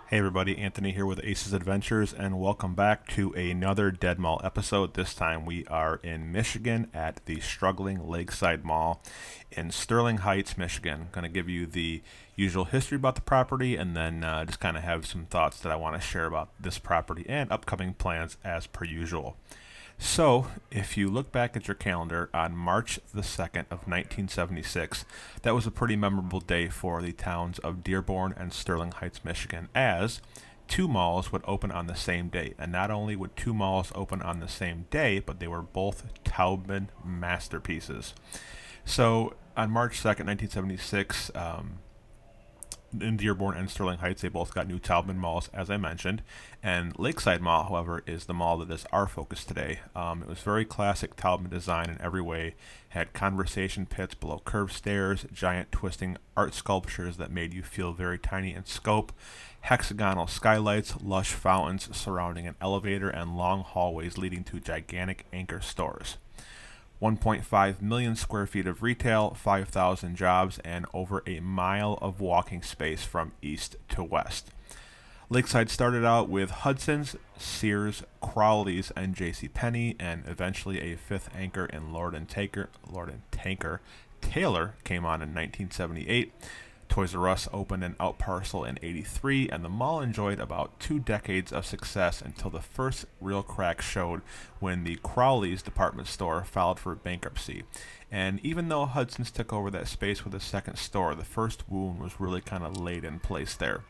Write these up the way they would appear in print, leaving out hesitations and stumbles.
Hey everybody, Anthony here with Ace's Adventures, and welcome back to another Dead Mall episode. This time we are in Michigan at the struggling Lakeside Mall in Sterling Heights, Michigan. I'm going to give you the usual history about the property and then just kind of have some thoughts that I want to share about this property and upcoming plans as per usual. So, if you look back at your calendar on March the 2nd of 1976, that was a pretty memorable day for the towns of Dearborn and Sterling Heights, Michigan, as two malls would open on the same day. And not only would two malls open on the same day, but they were both Taubman masterpieces. So, on March 2nd, 1976, in Dearborn and Sterling Heights, they both got new Taubman malls, as I mentioned. And Lakeside Mall, however, is the mall that is our focus today. It was very classic Taubman design in every way. Had conversation pits below curved stairs, giant twisting art sculptures that made you feel very tiny in scope, hexagonal skylights, lush fountains surrounding an elevator, and long hallways leading to gigantic anchor stores. 1.5 million square feet of retail, 5,000 jobs, and over a mile of walking space from east to west. Lakeside started out with Hudson's, Sears, Crowley's, and JCPenney, and eventually a fifth anchor in Lord and Taylor came on in 1978. Toys R Us opened an outparcel in '83, and the mall enjoyed about 2 decades of success until the first real crack showed when the Crowley's department store filed for bankruptcy. And even though Hudson's took over that space with a second store, the first wound was really kind of laid in place there.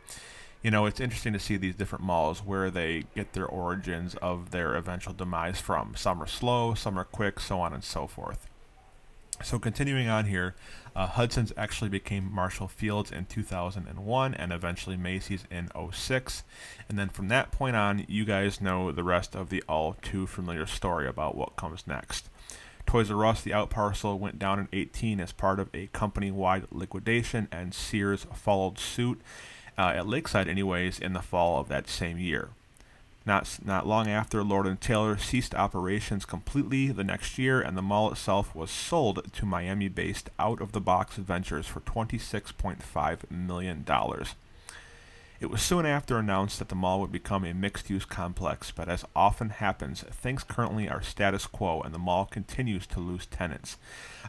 You know, it's interesting to see these different malls where they get their origins of their eventual demise from. Some are slow, some are quick, so on and so forth. So continuing on here, Hudson's actually became Marshall Field's in 2001 and eventually Macy's in '06. And then from that point on, you guys know the rest of the all too familiar story about what comes next. Toys R Us, the outparcel, went down in '18 as part of a company-wide liquidation, and Sears followed suit, at Lakeside anyways, in the fall of that same year. Not long after, Lord & Taylor ceased operations completely the next year, and the mall itself was sold to Miami-based Out-of-the-Box Ventures for $26.5 million. It was soon after announced that the mall would become a mixed-use complex, but as often happens, things currently are status quo and the mall continues to lose tenants.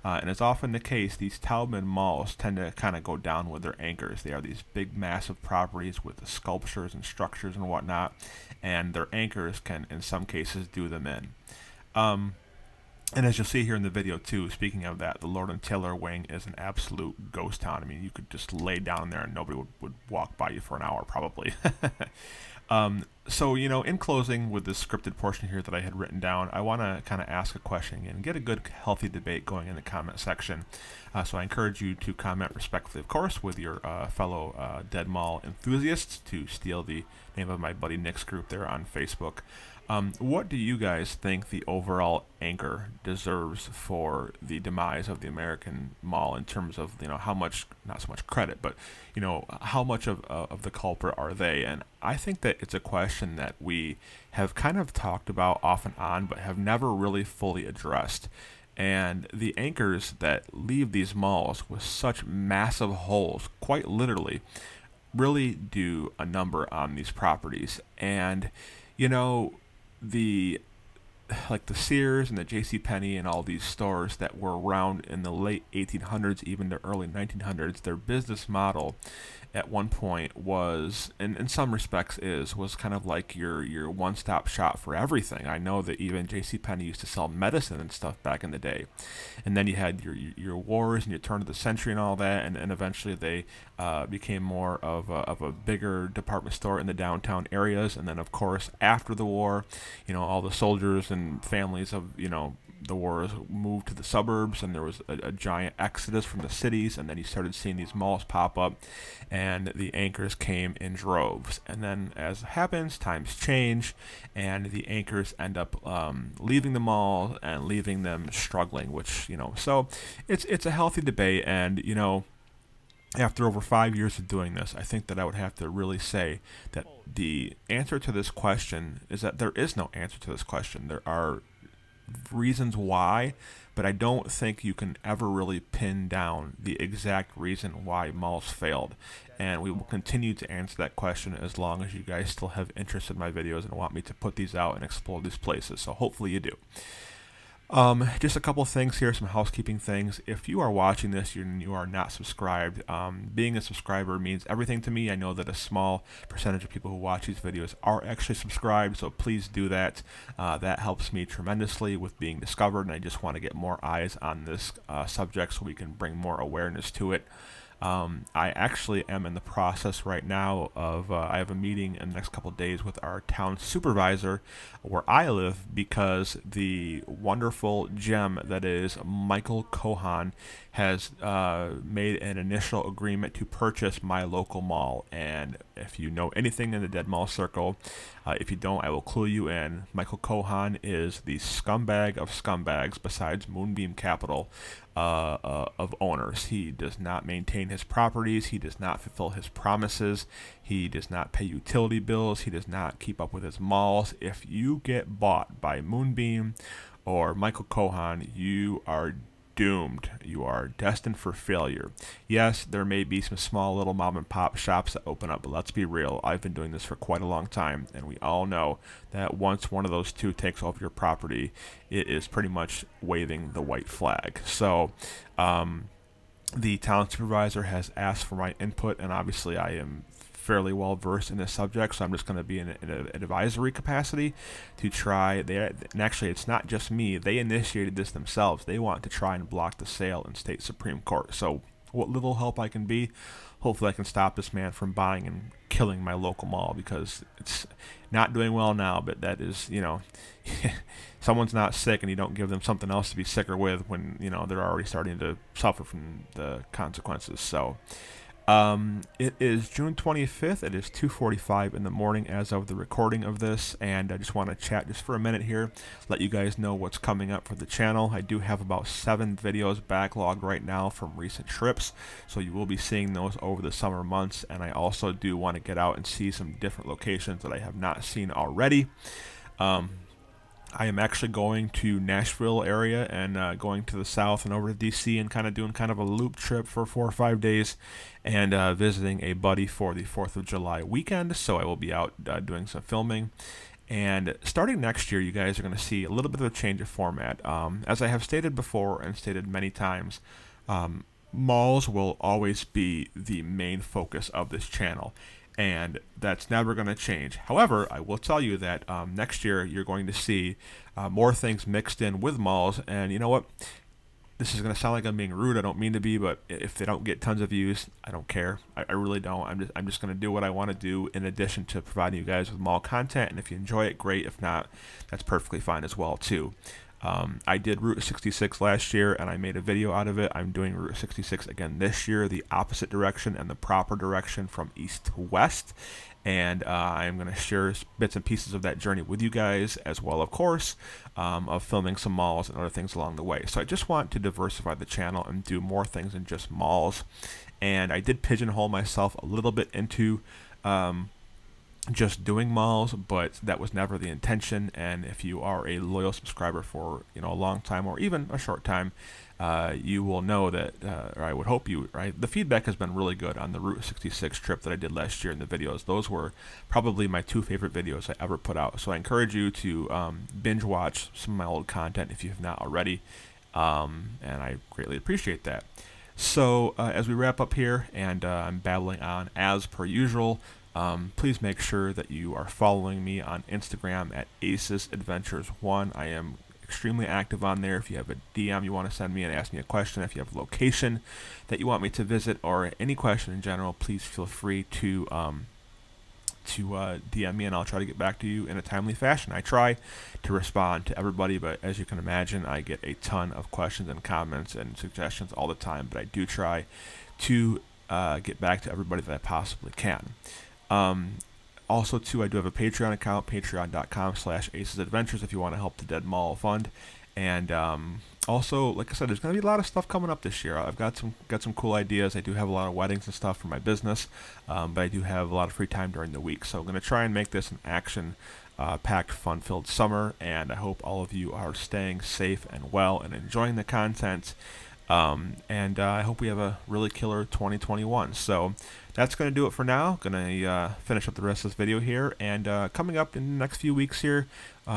And as often the case, these Taubman malls tend to kind of go down with their anchors. They are these big, massive properties with the sculptures and structures and whatnot, and their anchors can, in some cases, do them in. And as you'll see here in the video too, speaking of that, the Lord and Taylor wing is an absolute ghost town. I mean, you could just lay down there and nobody would walk by you for an hour probably. So, in closing with this scripted portion here that I had written down, I want to kind of ask a question and get a good, healthy debate going in the comment section. So I encourage you to comment respectfully, of course, with your fellow Dead Mall enthusiasts, to steal the name of my buddy Nick's group there on Facebook. What do you guys think the overall anchor deserves for the demise of the American mall in terms of, how much, not so much credit, but, how much of the culprit are they? And I think that it's a question that we have kind of talked about off and on, but have never really fully addressed. And the anchors that leave these malls with such massive holes, quite literally, really do a number on these properties. And, the like the Sears and the J.C. Penney and all these stores that were around in the late 1800s, even the early 1900s, their business model at one point was, and in some respects was kind of like your one-stop shop for everything. I know that even J.C. Penney used to sell medicine and stuff back in the day, and then you had your wars and your turn of the century and all that, and eventually they became more of a bigger department store in the downtown areas. And then of course after the war, all the soldiers and families of the wars moved to the suburbs, and there was a giant exodus from the cities, and then you started seeing these malls pop up, and the anchors came in droves. And then, as happens, times change, and the anchors end up leaving the mall and leaving them struggling, which, so it's a healthy debate. And, after over 5 years of doing this, I think that I would have to really say that the answer to this question is that there is no answer to this question. There are reasons why, but I don't think you can ever really pin down the exact reason why malls failed. And we will continue to answer that question as long as you guys still have interest in my videos and want me to put these out and explore these places. So hopefully you do. Just a couple things here, some housekeeping things. If you are watching this and you are not subscribed, being a subscriber means everything to me. I know that a small percentage of people who watch these videos are actually subscribed, so please do that. That helps me tremendously with being discovered, and I just want to get more eyes on this subject so we can bring more awareness to it. I actually am in the process right now of, I have a meeting in the next couple of days with our town supervisor where I live, because the wonderful gem that is Michael Cohan has made an initial agreement to purchase my local mall. And if you know anything in the Dead Mall circle, if you don't, I will clue you in. Michael Cohan is the scumbag of scumbags besides Moonbeam Capital of owners. He does not maintain his properties. He does not fulfill his promises. He does not pay utility bills. He does not keep up with his malls. If you get bought by Moonbeam or Michael Cohan, you are doomed. You are destined for failure. Yes, there may be some small little mom and pop shops that open up, but let's be real. I've been doing this for quite a long time, and we all know that once one of those two takes over your property, it is pretty much waving the white flag. So, the town supervisor has asked for my input, and obviously I am fairly well versed in this subject, so I'm just going to be in an advisory capacity to try. And actually, it's not just me. They initiated this themselves. They want to try and block the sale in state Supreme Court. So what little help I can be, hopefully I can stop this man from buying and killing my local mall, because it's not doing well now, but that is, someone's not sick and you don't give them something else to be sicker with when, they're already starting to suffer from the consequences. So it is June 25th. It is 2:45 in the morning as of the recording of this, and I just want to chat just for a minute here, let you guys know what's coming up for the channel. I do have about 7 videos backlogged right now from recent trips, so you will be seeing those over the summer months, and I also do want to get out and see some different locations that I have not seen already. I am actually going to Nashville area and going to the south and over to DC and doing a loop trip for 4 or 5 days, and visiting a buddy for the 4th of July weekend. So I will be out doing some filming. And starting next year, you guys are going to see a little bit of a change of format. As I have stated before and stated many times, malls will always be the main focus of this channel. and that's never going to change. However, I will tell you that next year you're going to see more things mixed in with malls, and you know what? This is going to sound like I'm being rude. I don't mean to be, but if they don't get tons of views, I don't care. I really don't. I'm just going to do what I want to do in addition to providing you guys with mall content. And if you enjoy it, great. If not, that's perfectly fine as well too. I did Route 66 last year, and I made a video out of it. I'm doing Route 66 again this year, the opposite direction and the proper direction from east to west. And I'm going to share bits and pieces of that journey with you guys, as well, of course, of filming some malls and other things along the way. So I just want to diversify the channel and do more things than just malls. And I did pigeonhole myself a little bit into just doing malls, but that was never the intention. And if you are a loyal subscriber for a long time or even a short time, you will know that, or I would hope you, right? The feedback has been really good on the Route 66 trip that I did last year in the videos. Those were probably my 2 favorite videos I ever put out. So I encourage you to binge watch some of my old content if you have not already, and I greatly appreciate that. So as we wrap up here, and I'm babbling on as per usual, please make sure that you are following me on Instagram at AcesAdventures1. I am extremely active on there. If you have a DM you want to send me and ask me a question, if you have a location that you want me to visit, or any question in general, please feel free to DM me, and I'll try to get back to you in a timely fashion. I try to respond to everybody, but as you can imagine, I get a ton of questions and comments and suggestions all the time, but I do try to get back to everybody that I possibly can. Also, too, I do have a Patreon account, patreon.com/AcesAdventures, if you want to help the Dead Mall Fund. And also, like I said, there's going to be a lot of stuff coming up this year. I've got some cool ideas. I do have a lot of weddings and stuff for my business, but I do have a lot of free time during the week. So I'm going to try and make this an action-packed, fun-filled summer, and I hope all of you are staying safe and well and enjoying the content. And I hope we have a really killer 2021. So that's going to do it for now. Going to finish up the rest of this video here. And coming up in the next few weeks here,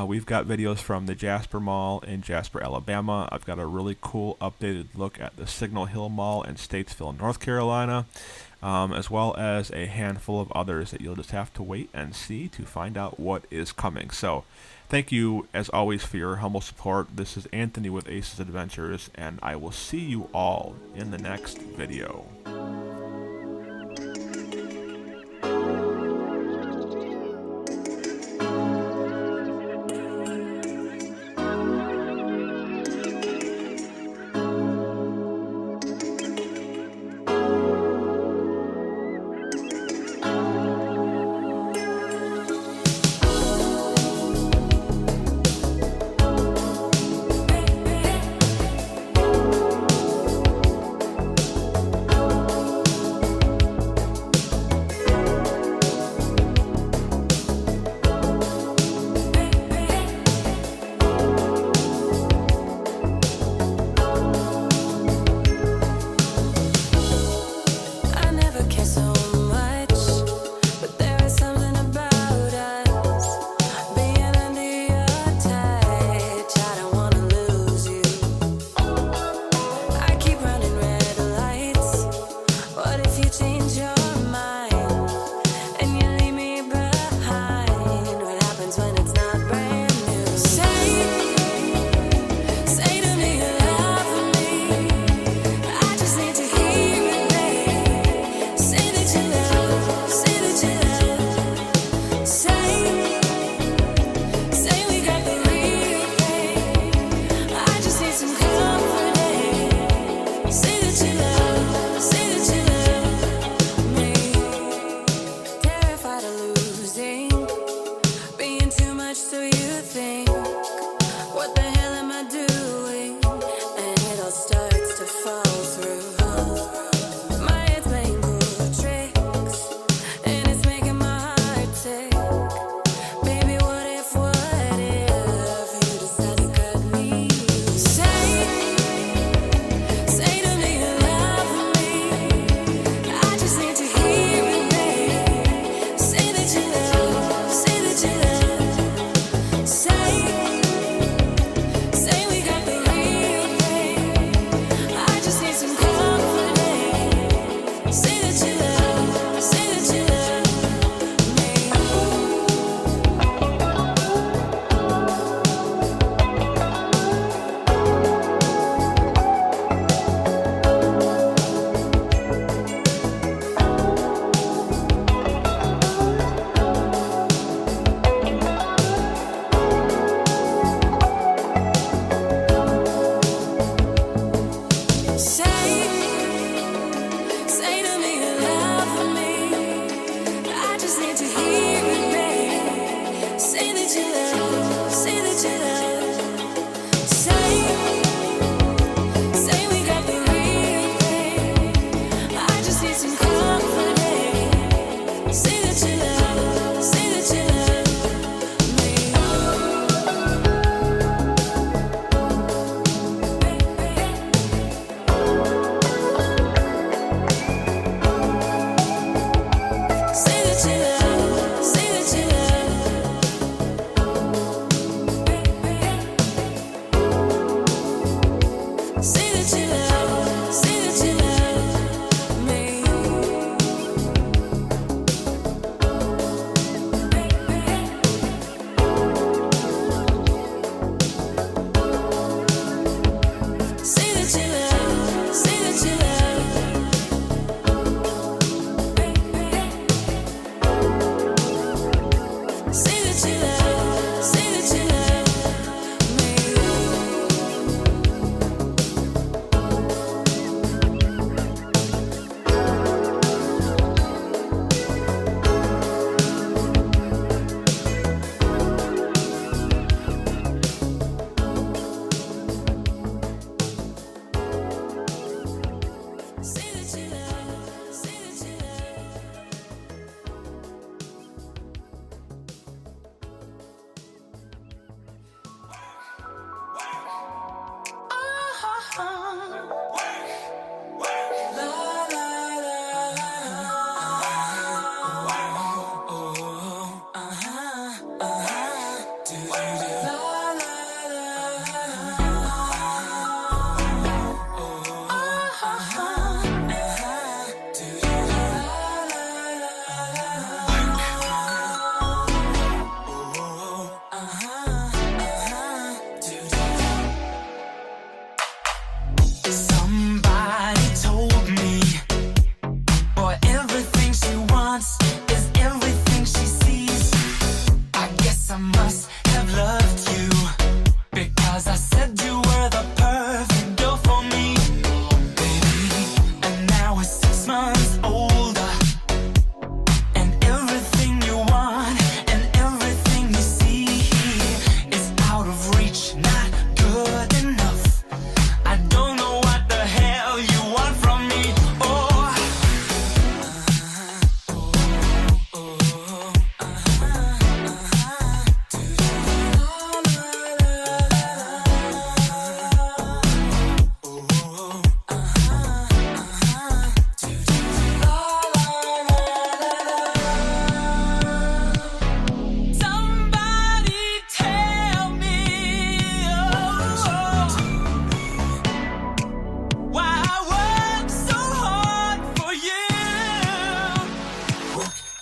we've got videos from the Jasper Mall in Jasper, Alabama. I've got a really cool updated look at the Signal Hill Mall in Statesville, North Carolina, as well as a handful of others that you'll just have to wait and see to find out what is coming. So thank you, as always, for your humble support. This is Anthony with Aces Adventures, and I will see you all in the next video. Say that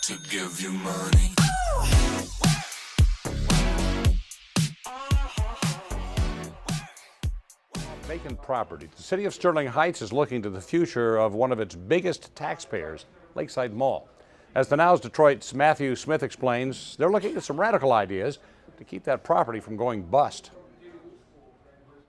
to give you money. Vacant property. The city of Sterling Heights is looking to the future of one of its biggest taxpayers, Lakeside Mall. As the Now's Detroit's Matthew Smith explains, they're looking at some radical ideas to keep that property from going bust.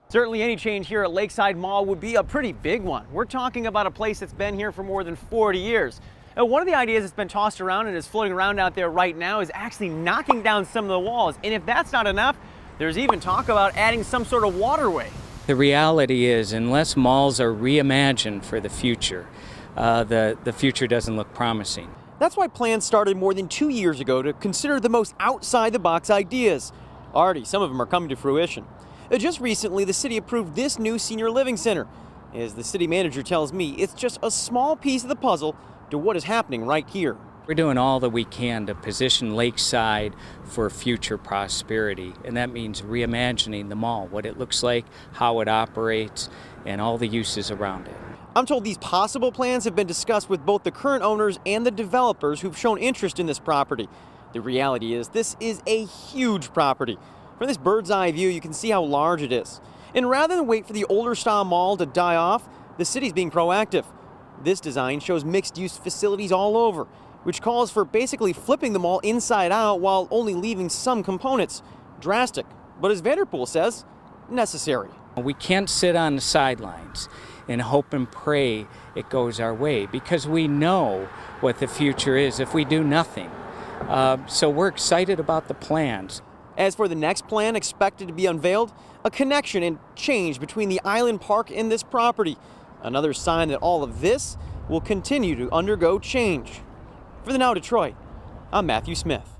Certainly any change here at Lakeside Mall would be a pretty big one. We're talking about a place that's been here for more than 40 years. One of the ideas that's been tossed around and is floating around out there right now is actually knocking down some of the walls. And if that's not enough, there's even talk about adding some sort of waterway. The reality is, unless malls are reimagined for the future, the future doesn't look promising. That's why plans started more than 2 years ago to consider the most outside-the-box ideas. Already, some of them are coming to fruition. Just recently, the city approved this new senior living center. As the city manager tells me, it's just a small piece of the puzzle to what is happening right here. We're doing all that we can to position Lakeside for future prosperity, and that means reimagining the mall, what it looks like, how it operates, and all the uses around it. I'm told these possible plans have been discussed with both the current owners and the developers who've shown interest in this property. The reality is this is a huge property. From this bird's eye view, you can see how large it is. And rather than wait for the older style mall to die off, the city's being proactive. This design shows mixed-use facilities all over, which calls for basically flipping the mall inside out while only leaving some components. Drastic, but as Vanderpool says, necessary. We can't sit on the sidelines and hope and pray it goes our way, because we know what the future is if we do nothing. So we're excited about the plans. As for the next plan expected to be unveiled, a connection and change between the Island Park and this property. Another sign that all of this will continue to undergo change. For the Now Detroit, I'm Matthew Smith.